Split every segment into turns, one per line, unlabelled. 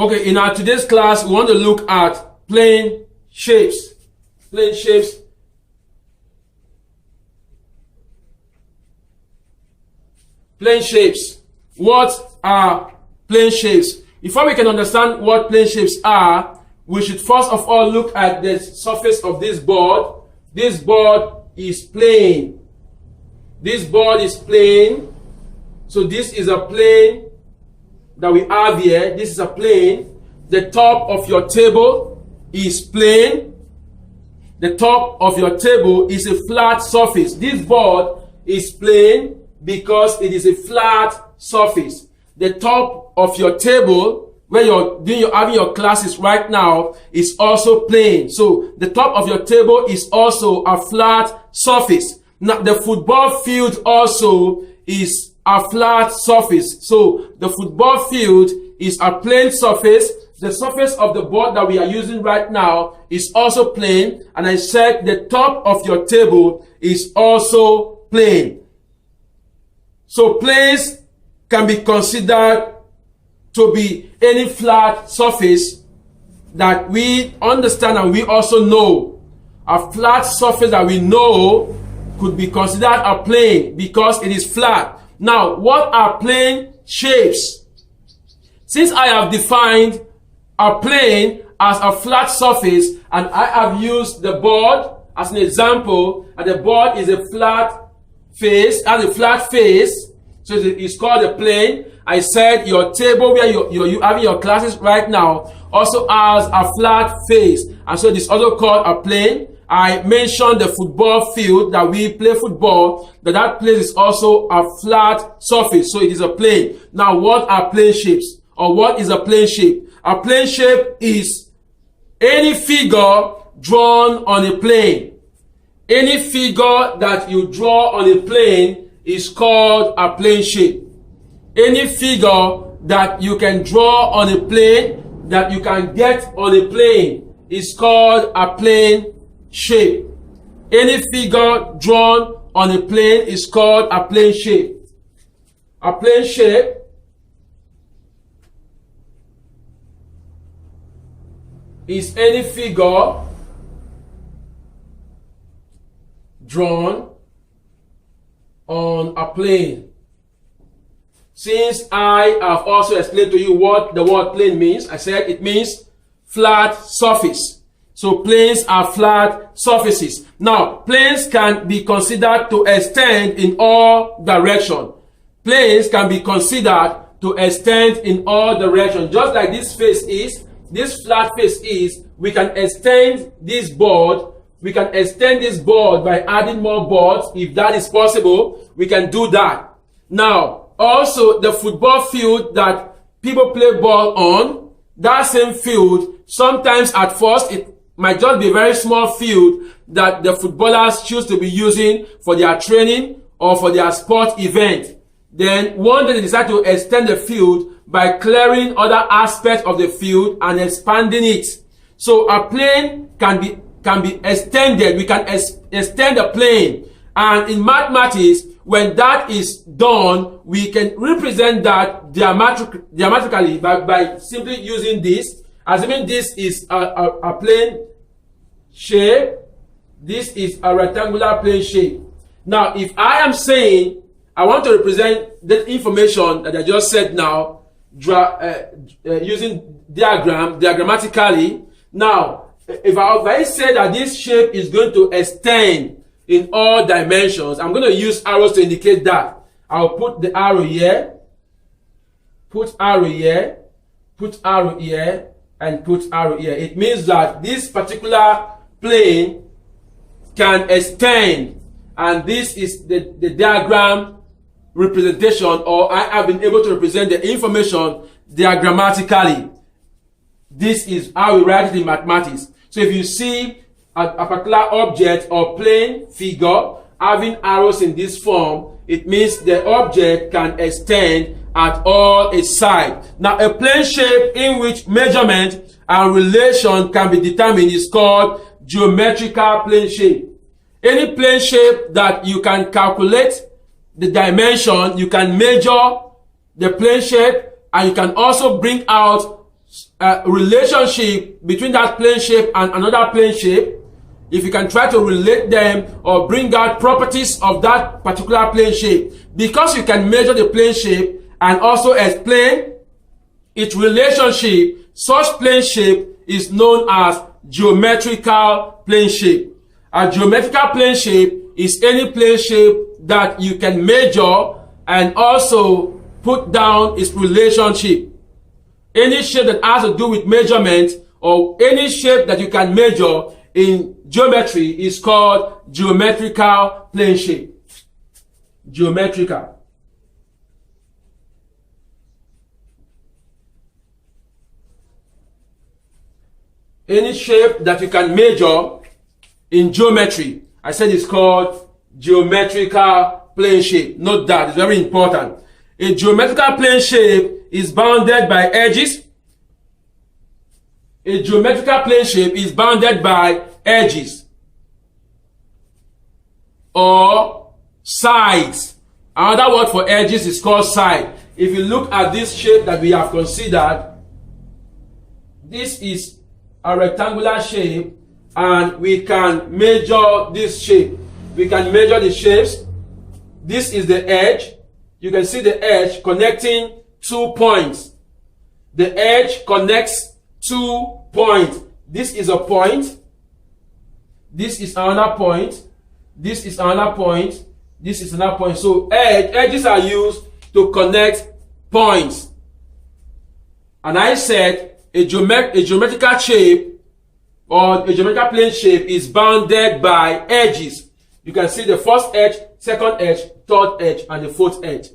Okay, in our today's class, we want to look at plane shapes. Plane shapes. Plane shapes. What are plane shapes? Before we can understand what plane shapes are, we should first of all look at the surface of this board. This board is plane. This board is plane. So this is a plane that we have here. This is a plane. The top of your table is plane. The top of your table is a flat surface. This board is plane because it is a flat surface. The top of your table, where you're having your classes right now, is also plane. So the top of your table is also a flat surface. Now the football field also is a flat surface. So the football field is a plane surface. The surface of the board that we are using right now is also plane. And I said the top of your table is also plane. So planes can be considered to be any flat surface that we understand and we also know. A flat surface that we know could be considered a plane because it is flat. Now, what are plane shapes? Since I have defined a plane as a flat surface and I have used the board as an example, and the board is a flat face, has a flat face, so it's called a plane. I said your table where you're having your classes right now also has a flat face, and so this also called a plane. I mentioned the football field that we play football, that place is also a flat surface, so it is a plane. Now, what are plane shapes, or what is a plane shape? A plane shape is any figure drawn on a plane. Any figure that you draw on a plane is called a plane shape. Any figure that you can draw on a plane, that you can get on a plane, is called a plane shape. Any figure drawn on a plane is called a plane shape. A plane shape is any figure drawn on a plane. Since I have also explained to you what the word plane means, I said it means flat surface. So planes are flat surfaces. Now, planes can be considered to extend in all directions. Planes can be considered to extend in all directions. Just like this face is, this flat face is, we can extend this board. We can extend this board by adding more boards. If that is possible, we can do that. Now, also the football field that people play ball on, that same field, sometimes at first it might just be a very small field that the footballers choose to be using for their training or for their sport event. Then one day they decide to extend the field by clearing other aspects of the field and expanding it. So a plane can be extended. We can extend a plane. And in mathematics, when that is done, we can represent that diametrically by simply using this. Assuming this is a plane shape, this is a rectangular plane shape. Now, if I am saying I want to represent the information that I just said now, using diagrammatically. Now, if I say that this shape is going to extend in all dimensions, I'm going to use arrows to indicate that. I'll put the arrow here, put arrow here, put arrow here, and put arrow here. It means that this particular plane can extend, and this is the diagram representation, or I have been able to represent the information diagrammatically. This is how we write it in mathematics. So if you see a particular object or plane figure having arrows in this form, it means the object can extend at all its sides. Now, a plane shape in which measurement and relation can be determined is called geometrical plane shape. Any plane shape that you can calculate the dimension, you can measure the plane shape, and you can also bring out relationship between that plane shape and another plane shape, if you can try to relate them or bring out properties of that particular plane shape, because you can measure the plane shape and also explain its relationship, such plane shape is known as geometrical plane shape. A geometrical plane shape is any plane shape that you can measure and also put down its relationship. Any shape that has to do with measurement or any shape that you can measure in geometry is called geometrical plane shape. Geometrical. Any shape that you can measure in geometry, I said it's called geometrical plane shape. Note that, it's very important. A geometrical plane shape is bounded by edges. A geometrical plane shape is bounded by edges or sides. Another word for edges is called side. If you look at this shape that we have considered, this is a rectangular shape and we can measure this shape. We can measure the shapes. This is the edge. You can see the edge connecting 2 points. The edge connects 2 points. This is a point. This is another point. This is another point. This is another point. So edges are used to connect points. And I said a geometrical shape or a geometrical plane shape is bounded by edges. You can see the first edge, second edge, third edge, and the fourth edge.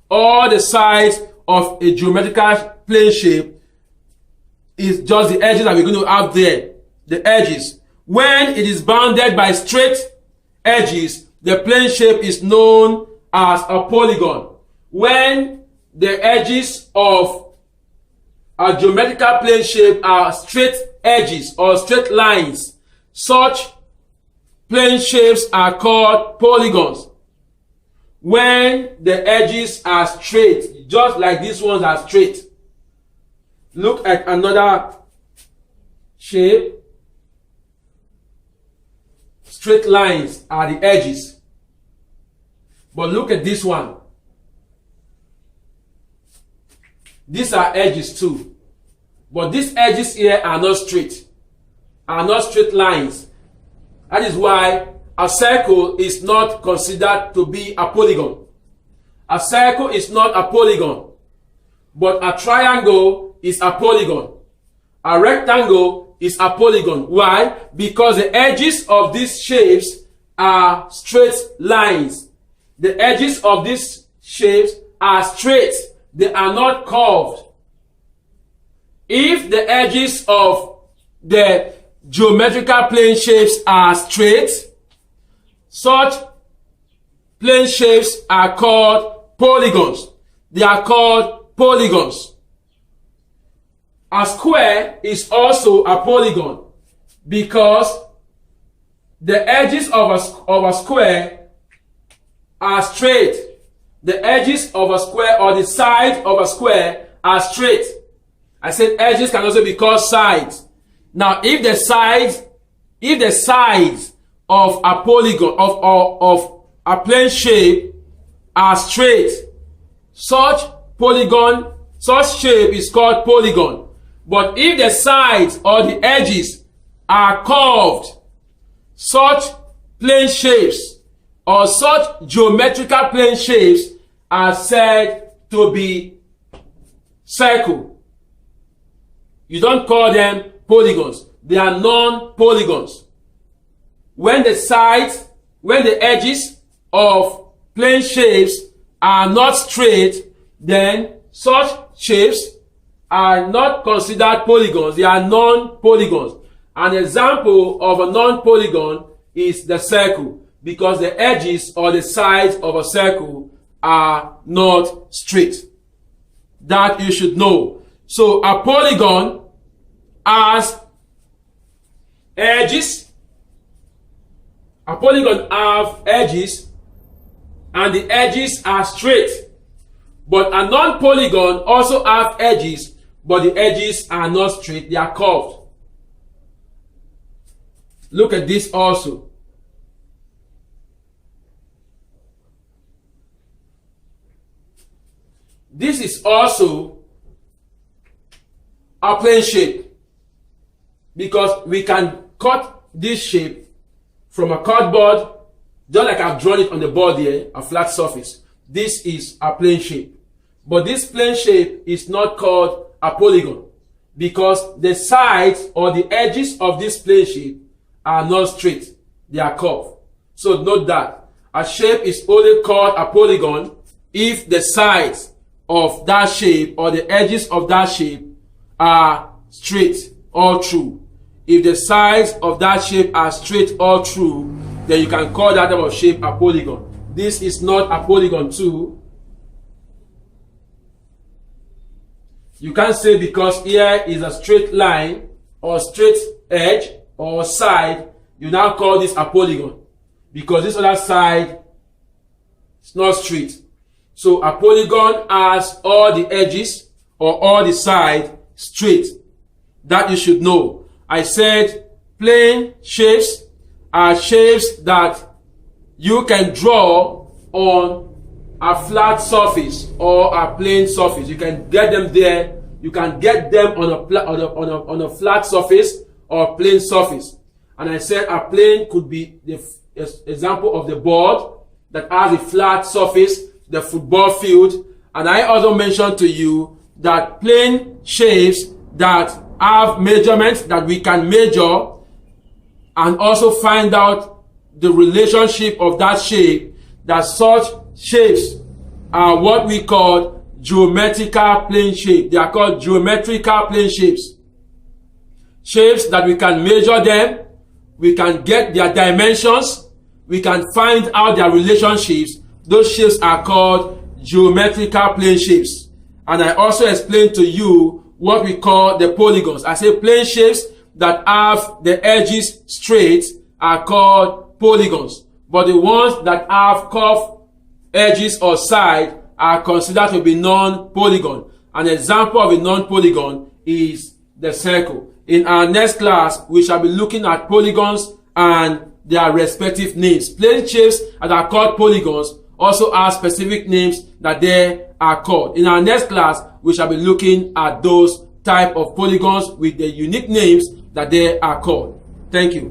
All the sides of a geometrical plane shape is just the edges that we're going to have there. The edges. When it is bounded by straight edges, the plane shape is known as a polygon. When the edges of a geometrical plane shape are straight edges or straight lines, such plane shapes are called polygons. When the edges are straight, just like these ones are straight. Look at another shape. Straight lines are the edges. But look at this one. These are edges too. But these edges here are not straight. Are not straight lines. That is why a circle is not considered to be a polygon. A circle is not a polygon. But a triangle is a polygon. A rectangle is a polygon. Why? Because the edges of these shapes are straight lines. The edges of these shapes are straight. They are not curved. If the edges of the geometrical plane shapes are straight, such plane shapes are called polygons. They are called polygons. A square is also a polygon because the edges of a square are straight. The edges of a square or the sides of a square are straight. I said edges can also be called sides. Now, if the sides of a polygon of a plane shape are straight, such shape is called polygon. But if the sides or the edges are curved, such plane shapes or such geometrical plane shapes are said to be circle. You don't call them polygons. They are non-polygons. When the edges of plane shapes are not straight, then such shapes are not considered polygons. They are non-polygons. An example of a non-polygon is the circle, because the edges or the sides of a circle are not straight. That you should know. So a polygon has edges. A polygon have edges and the edges are straight. But a non-polygon also have edges, but the edges are not straight, they are curved. Look at this also. This is also a plane shape, because we can cut this shape from a cardboard, just like I've drawn it on the board here, a flat surface. This is a plane shape. But this plane shape is not called a polygon, because the sides or the edges of this plane shape are not straight, they are curved. So note that a shape is only called a polygon if the sides of that shape or the edges of that shape are straight or true. If the sides of that shape are straight or true, then you can call that type of shape a polygon. This is not a polygon too. You can't say because here is a straight line or straight edge or side, you now call this a polygon, because this other side is not straight. So a polygon has all the edges or all the sides straight. That you should know. I said plane shapes are shapes that you can draw on a flat surface or a plane surface. You can get them there. You can get them on a flat surface or plane surface. And I said a plane could be the example of the board that has a flat surface, the football field. And I also mentioned to you that plane shapes that have measurements that we can measure and also find out the relationship of that shape, that such shapes are what we call geometrical plane shape. They are called geometrical plane shapes. Shapes that we can measure them, we can get their dimensions, we can find out their relationships. Those shapes are called geometrical plane shapes. And I also explained to you what we call the polygons. I say plane shapes that have the edges straight are called polygons. But the ones that have curved edges or side are considered to be non-polygon. An example of a non-polygon is the circle. In our next class, we shall be looking at polygons and their respective names. Plane shapes that are called polygons also have specific names that they are called. In our next class, we shall be looking at those type of polygons with the unique names that they are called. Thank you.